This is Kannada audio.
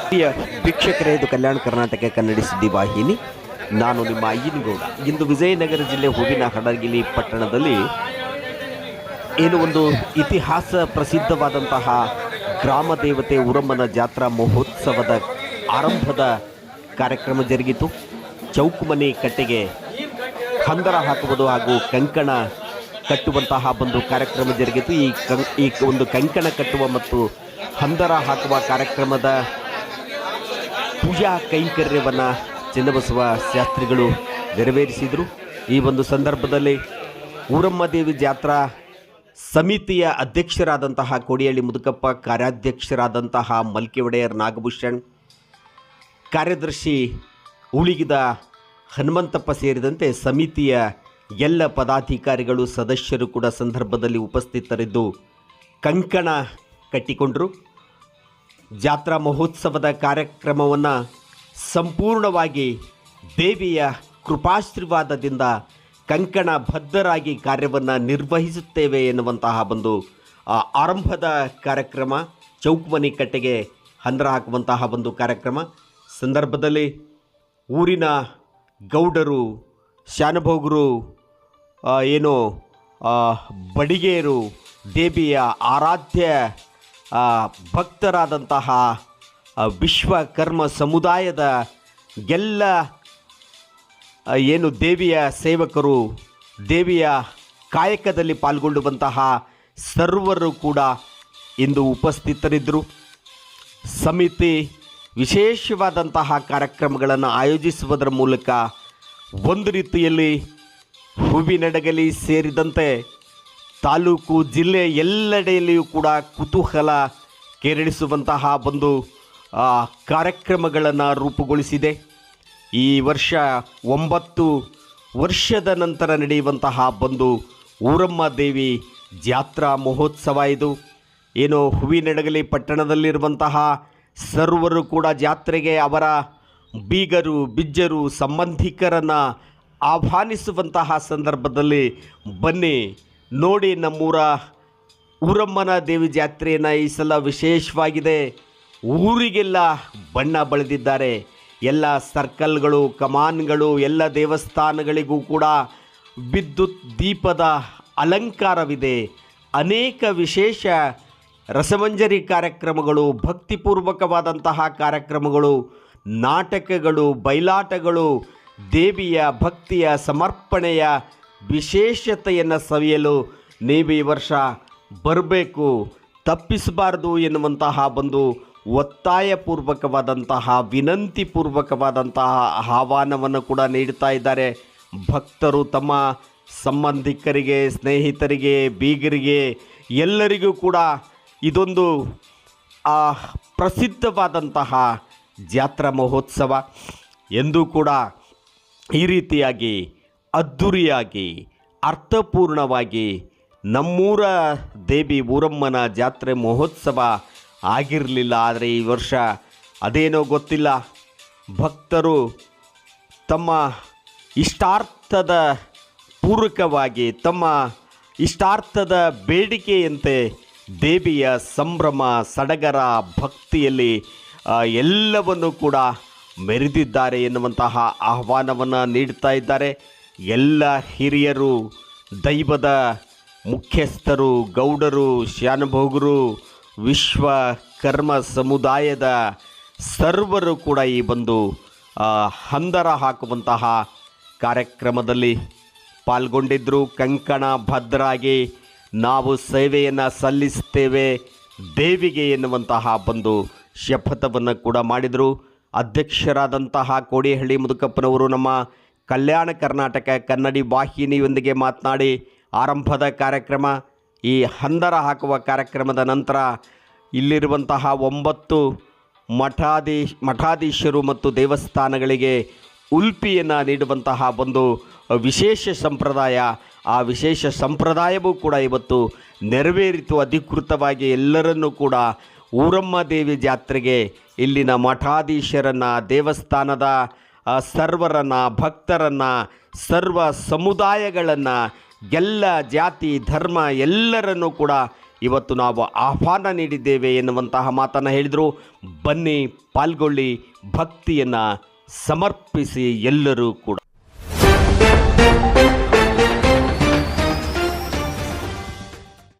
ಪ್ರಿಯ ವೀಕ್ಷಕರೇ, ಇದು ಕಲ್ಯಾಣ ಕರ್ನಾಟಕ ಕನ್ನಡ ಸುದ್ದಿ ವಾಹಿನಿ. ನಾನು ನಿಮ್ಮ ಅಯ್ಯನಗೌಡ. ಇಂದು ವಿಜಯನಗರ ಜಿಲ್ಲೆ ಹೂವಿನ ಹಡಗಲಿ ಪಟ್ಟಣದಲ್ಲಿ ಒಂದು ಇತಿಹಾಸ ಪ್ರಸಿದ್ಧವಾದಂತಹ ಗ್ರಾಮ ದೇವತೆ ಊರಮ್ಮನ ಜಾತ್ರಾ ಮಹೋತ್ಸವದ ಆರಂಭದ ಕಾರ್ಯಕ್ರಮ ಜರುಗಿತು. ಚೌಕಮನೆ ಕಟ್ಟೆಗೆ ಹಂದರ ಹಾಕುವುದು ಹಾಗೂ ಕಂಕಣ ಕಟ್ಟುವಂತಹ ಒಂದು ಕಾರ್ಯಕ್ರಮ ಜರುಗಿತು. ಈ ಒಂದು ಕಂಕಣ ಕಟ್ಟುವ ಮತ್ತು ಹಂದರ ಹಾಕುವ ಕಾರ್ಯಕ್ರಮದ ಪೂಜಾ ಕೈಂಕರ್ಯವನ್ನು ಚೆನ್ನಬಸವ ಶಾಸ್ತ್ರಿಗಳು ನೆರವೇರಿಸಿದರು. ಈ ಒಂದು ಸಂದರ್ಭದಲ್ಲಿ ಊರಮ್ಮ ದೇವಿ ಜಾತ್ರಾ ಸಮಿತಿಯ ಅಧ್ಯಕ್ಷರಾದಂತಹ ಕೋಡಿಹಳ್ಳಿ ಮುದುಕಪ್ಪ, ಕಾರ್ಯಾಧ್ಯಕ್ಷರಾದಂತಹ ಮಲ್ಕಿ ಒಡೆಯರ್ ನಾಗಭೂಷಣ್, ಕಾರ್ಯದರ್ಶಿ ಉಳಿಗಿದ ಹನುಮಂತಪ್ಪ ಸೇರಿದಂತೆ ಸಮಿತಿಯ ಎಲ್ಲ ಪದಾಧಿಕಾರಿಗಳು ಸದಸ್ಯರು ಕೂಡ ಸಂದರ್ಭದಲ್ಲಿ ಉಪಸ್ಥಿತರಿದ್ದು ಕಂಕಣ ಕಟ್ಟಿಕೊಂಡರು. ಜಾತ್ರಾ ಮಹೋತ್ಸವದ ಕಾರ್ಯಕ್ರಮವನ್ನು ಸಂಪೂರ್ಣವಾಗಿ ದೇವಿಯ ಕೃಪಾಶೀರ್ವಾದದಿಂದ ಕಂಕಣ ಬದ್ಧರಾಗಿ ಕಾರ್ಯವನ್ನು ನಿರ್ವಹಿಸುತ್ತೇವೆ ಎನ್ನುವಂತಹ ಒಂದು ಆರಂಭದ ಕಾರ್ಯಕ್ರಮ, ಚೌಕಮನೆ ಕಟ್ಟೆಗೆ ಹಂದರ ಹಾಕುವಂತಹ ಒಂದು ಕಾರ್ಯಕ್ರಮ ಸಂದರ್ಭದಲ್ಲಿ ಊರಿನ ಗೌಡರು, ಶಾನುಭೋಗರು, ಬಡಿಗೆಯರು, ದೇವಿಯ ಆರಾಧ್ಯ ಭಕ್ತರಾದಂತಹ ವಿಶ್ವಕರ್ಮ ಸಮುದಾಯದ ಎಲ್ಲ ದೇವಿಯ ಸೇವಕರು, ದೇವಿಯ ಕಾಯಕದಲ್ಲಿ ಪಾಲ್ಗೊಳ್ಳುವಂತಹ ಸರ್ವರು ಕೂಡ ಇಂದು ಉಪಸ್ಥಿತರಿದ್ದರು. ಸಮಿತಿ ವಿಶೇಷವಾದಂತಹ ಕಾರ್ಯಕ್ರಮಗಳನ್ನು ಆಯೋಜಿಸುವುದರ ಮೂಲಕ ಒಂದು ರೀತಿಯಲ್ಲಿ ಹೂವಿನಡಗಲಿ ಸೇರಿದಂತೆ ತಾಲೂಕು, ಜಿಲ್ಲೆ ಎಲ್ಲೆಡೆಯಲ್ಲಿಯೂ ಕೂಡ ಕುತೂಹಲ ಕೆರಳಿಸುವಂತಹ ಒಂದು ಕಾರ್ಯಕ್ರಮಗಳನ್ನು ರೂಪುಗೊಳಿಸಿದೆ. ಈ ವರ್ಷ 9 ವರ್ಷದ ನಂತರ ನಡೆಯುವಂತಹ ಒಂದು ಊರಮ್ಮ ದೇವಿ ಜಾತ್ರಾ ಮಹೋತ್ಸವ ಇದು. ಹೂವಿನಡಗಲಿ ಪಟ್ಟಣದಲ್ಲಿರುವಂತಹ ಸರ್ವರು ಕೂಡ ಜಾತ್ರೆಗೆ ಅವರ ಬೀಗರು, ಬಿಜ್ಜರು, ಸಂಬಂಧಿಕರನ್ನು ಆಹ್ವಾನಿಸುವಂತಹ ಸಂದರ್ಭದಲ್ಲಿ ಬನ್ನಿ ನೋಡಿ, ನಮ್ಮೂರ ಊರಮ್ಮನ ದೇವಿ ಜಾತ್ರೆಯನ್ನು ಈ ಸಲ ವಿಶೇಷವಾಗಿದೆ. ಊರಿಗೆಲ್ಲ ಬಣ್ಣ ಬಳಿದಿದ್ದಾರೆ. ಎಲ್ಲ ಸರ್ಕಲ್ಗಳು, ಕಮಾನ್ಗಳು, ಎಲ್ಲ ದೇವಸ್ಥಾನಗಳಿಗೂ ಕೂಡ ವಿದ್ಯುತ್ ದೀಪದ ಅಲಂಕಾರವಿದೆ. ಅನೇಕ ವಿಶೇಷ ರಸಮಂಜರಿ ಕಾರ್ಯಕ್ರಮಗಳು, ಭಕ್ತಿಪೂರ್ವಕವಾದಂತಹ ಕಾರ್ಯಕ್ರಮಗಳು, ನಾಟಕಗಳು, ಬಯಲಾಟಗಳು, ದೇವಿಯ ಭಕ್ತಿಯ ಸಮರ್ಪಣೆಯ ವಿಶೇಷತೆಯನ್ನು ಸವಿಯಲು ನೀವು ಈ ವರ್ಷ ಬರಬೇಕು, ತಪ್ಪಿಸಬಾರದು ಎನ್ನುವಂತಹ ಒಂದು ಒತ್ತಾಯಪೂರ್ವಕವಾದಂತಹ, ವಿನಂತಿಪೂರ್ವಕವಾದಂತಹ ಆಹ್ವಾನವನ್ನು ಕೂಡ ನೀಡ್ತಾ ಇದ್ದಾರೆ. ಭಕ್ತರು ತಮ್ಮ ಸಂಬಂಧಿಕರಿಗೆ, ಸ್ನೇಹಿತರಿಗೆ, ಬೀಗರಿಗೆ ಎಲ್ಲರಿಗೂ ಕೂಡ ಇದೊಂದು ಪ್ರಸಿದ್ಧವಾದಂತಹ ಜಾತ್ರಾ ಮಹೋತ್ಸವ ಎಂದೂ ಕೂಡ ಈ ರೀತಿಯಾಗಿ ಅದ್ಧೂರಿಯಾಗಿ ಅರ್ಥಪೂರ್ಣವಾಗಿ ನಮ್ಮೂರ ದೇವಿ ಊರಮ್ಮನ ಜಾತ್ರೆ ಮಹೋತ್ಸವ ಆಗಿರಲಿಲ್ಲ. ಆದರೆ ಈ ವರ್ಷ ಅದೇನೋ ಗೊತ್ತಿಲ್ಲ, ಭಕ್ತರು ತಮ್ಮ ಇಷ್ಟಾರ್ಥದ ಪೂರಕವಾಗಿ, ತಮ್ಮ ಇಷ್ಟಾರ್ಥದ ಬೇಡಿಕೆಯಂತೆ ದೇವಿಯ ಸಂಭ್ರಮ, ಸಡಗರ, ಭಕ್ತಿಯಲ್ಲಿ ಎಲ್ಲವನ್ನು ಕೂಡ ಮೆರೆದಿದ್ದಾರೆ ಎನ್ನುವಂತಹ ಆಹ್ವಾನವನ್ನು ನೀಡ್ತಾ ಇದ್ದಾರೆ. ಎಲ್ಲ ಹಿರಿಯರು, ದೈವದ ಮುಖ್ಯಸ್ಥರು, ಗೌಡರು, ಶಾನುಭೋಗರು, ವಿಶ್ವಕರ್ಮ ಸಮುದಾಯದ ಸರ್ವರು ಕೂಡ ಈ ಒಂದು ಹಂದರ ಹಾಕುವಂತಹ ಕಾರ್ಯಕ್ರಮದಲ್ಲಿ ಪಾಲ್ಗೊಂಡಿದ್ದರು. ಕಂಕಣ ಭದ್ರಾಗಿ ನಾವು ಸೇವೆಯನ್ನು ಸಲ್ಲಿಸ್ತೇವೆ ದೇವಿಗೆ ಎನ್ನುವಂತಹ ಒಂದು ಶಪಥವನ್ನು ಕೂಡ ಮಾಡಿದರು. ಅಧ್ಯಕ್ಷರಾದಂತಹ ಕೋಡಿಹಳ್ಳಿ ಮುದುಕಪ್ಪನವರು ನಮ್ಮ ಕಲ್ಯಾಣ ಕರ್ನಾಟಕ ಕನ್ನಡಿ ವಾಹಿನಿಯೊಂದಿಗೆ ಮಾತನಾಡಿ, ಆರಂಭದ ಕಾರ್ಯಕ್ರಮ, ಈ ಹಂದರ ಹಾಕುವ ಕಾರ್ಯಕ್ರಮದ ನಂತರ ಇಲ್ಲಿರುವಂತಹ 9 ಮಠಾಧೀಶರು ಮತ್ತು ದೇವಸ್ಥಾನಗಳಿಗೆ ಉಲ್ಪಿಯನ್ನು ನೀಡುವಂತಹ ಒಂದು ವಿಶೇಷ ಸಂಪ್ರದಾಯ, ಆ ವಿಶೇಷ ಸಂಪ್ರದಾಯವೂ ಕೂಡ ಇವತ್ತು ನೆರವೇರಿತು. ಅಧಿಕೃತವಾಗಿ ಎಲ್ಲರನ್ನೂ ಕೂಡ ಊರಮ್ಮ ದೇವಿ ಜಾತ್ರೆಗೆ ಇಲ್ಲಿನ ಮಠಾಧೀಶರನ್ನು, ದೇವಸ್ಥಾನದ ಸರ್ವರನ್ನು, ಭಕ್ತರನ್ನು, ಸರ್ವ ಸಮುದಾಯಗಳನ್ನು, ಎಲ್ಲ ಜಾತಿ ಧರ್ಮ ಎಲ್ಲರನ್ನೂ ಕೂಡ ಇವತ್ತು ನಾವು ಆಹ್ವಾನ ನೀಡಿದ್ದೇವೆ ಎನ್ನುವಂತಹ ಮಾತನ್ನು ಹೇಳಿದರು. ಬನ್ನಿ, ಪಾಲ್ಗೊಳ್ಳಿ, ಭಕ್ತಿಯನ್ನು ಸಮರ್ಪಿಸಿ ಎಲ್ಲರೂ ಕೂಡ.